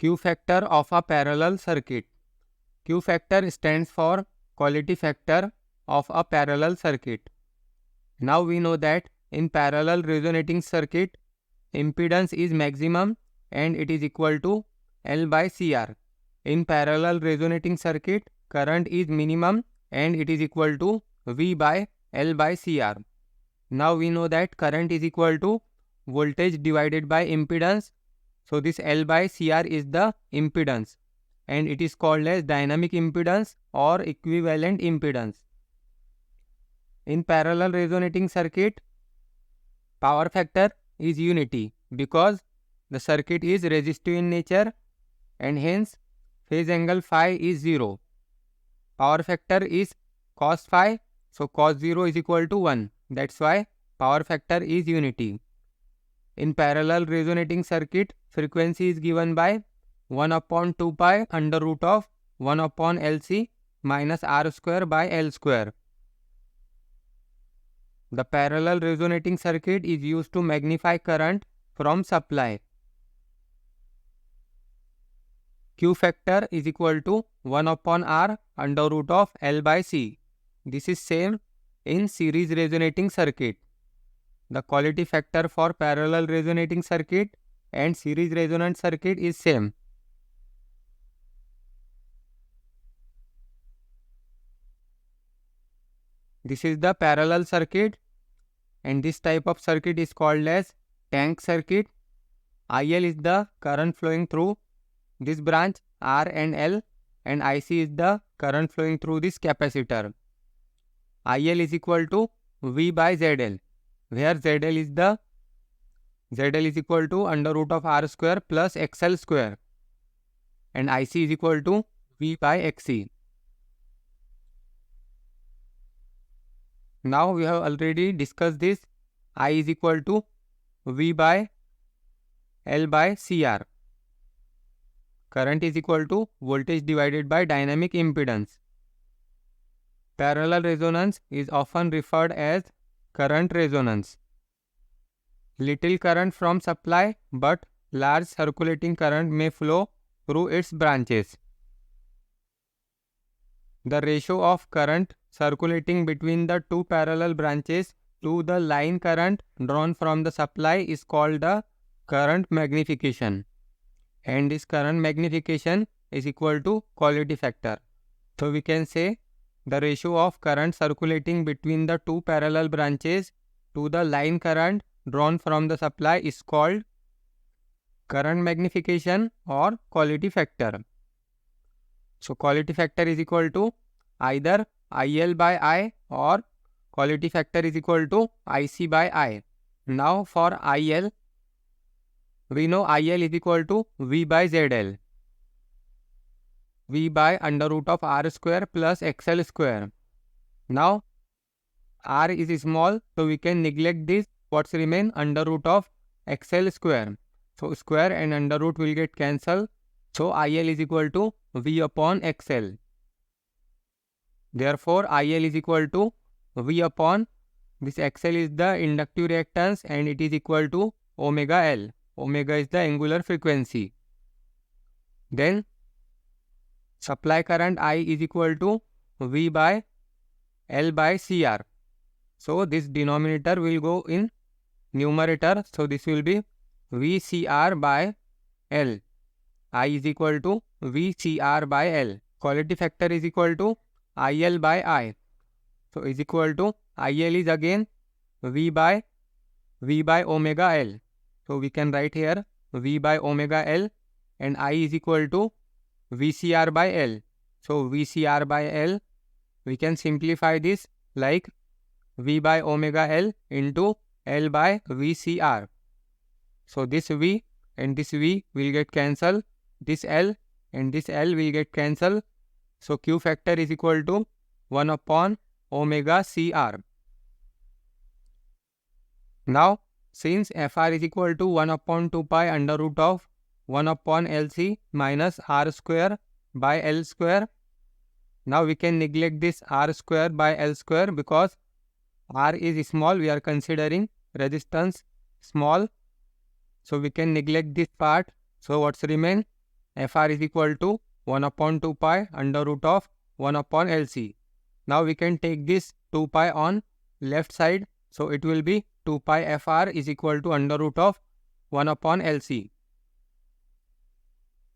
Q factor of a parallel circuit. Q factor stands for quality factor of a parallel circuit. Now we know that in parallel resonating circuit, impedance is maximum and it is equal to L by CR. In parallel resonating circuit, current is minimum and it is equal to V by L by CR. Now we know that current is equal to voltage divided by impedance. So this L by CR is the impedance and it is called as dynamic impedance or equivalent impedance. In parallel resonating circuit, power factor is unity because the circuit is resistive in nature and hence phase angle phi is 0. Power factor is cos phi, so cos 0 is equal to 1. That's why power factor is unity. In parallel resonating circuit, frequency is given by 1 upon 2 pi under root of 1 upon LC minus R square by L square. The parallel resonating circuit is used to magnify current from supply. Q factor is equal to 1 upon R under root of L by C. This is same in series resonating circuit. The quality factor for parallel resonating circuit and series resonant circuit is same. This is the parallel circuit and this type of circuit is called as tank circuit. IL is the current flowing through this branch R and L and IC is the current flowing through this capacitor. IL is equal to V by ZL, where ZL is equal to under root of R square plus XL square and IC is equal to V by XC. Now we have already discussed this. I is equal to V by L by CR. Current is equal to voltage divided by dynamic impedance. Parallel resonance is often referred as current resonance. Little current from supply but large circulating current may flow through its branches. The ratio of current circulating between the two parallel branches to the line current drawn from the supply is called the current magnification. And this current magnification is equal to quality factor. So we can say the ratio of current circulating between the two parallel branches to the line current drawn from the supply is called current magnification or quality factor. So quality factor is equal to either IL by I or quality factor is equal to IC by I. Now for IL, we know IL is equal to V by ZL. V by under root of R square plus XL square. Now R is small, so we can neglect this. What's remain under root of XL square. So square and under root will get cancelled. So IL is equal to V upon XL. Therefore IL is equal to V upon this XL is the inductive reactance and it is equal to omega L. Omega is the angular frequency. Then supply current I is equal to V by L by CR. So this denominator will go in numerator. So this will be VCR by L. I is equal to VCR by L. Quality factor is equal to IL by I. So is equal to IL is again V by omega L. So we can write here V by omega L and I is equal to VCR by L. So VCR by L, we can simplify this like V by omega L into L by VCR. So this V and this V will get cancelled. This L and this L will get cancelled. So Q factor is equal to 1 upon omega CR. Now since Fr is equal to 1 upon 2 pi under root of 1 upon LC minus R square by L square. Now we can neglect this R square by L square because R is small. We are considering resistance small. So we can neglect this part. So what's remain? Fr is equal to 1 upon 2 pi under root of 1 upon LC. Now we can take this 2 pi on left side. So it will be 2 pi Fr is equal to under root of 1 upon LC.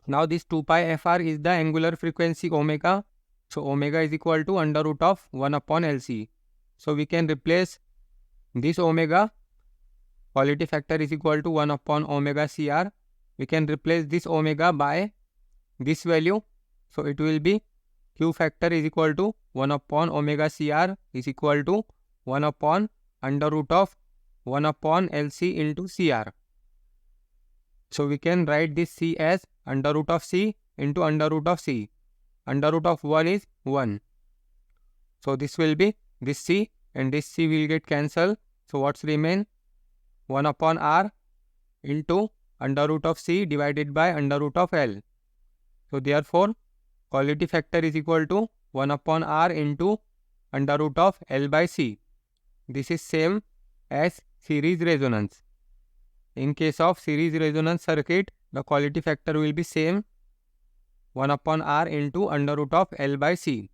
Now this 2 pi Fr is the angular frequency omega. So omega is equal to under root of 1 upon LC. So we can replace this omega. Quality factor is equal to 1 upon omega CR. We can replace this omega by this value. So it will be Q factor is equal to 1 upon omega CR is equal to 1 upon under root of 1 upon LC into CR. So we can write this C as under root of C into under root of C. Under root of 1 is 1. So this will be this C and this C will get cancelled. So what's remain? 1 upon R into under root of C divided by under root of L. So therefore, quality factor is equal to 1 upon R into under root of L by C. This is same as series resonance. In case of series resonance circuit, the quality factor will be same 1 upon R into under root of L by C.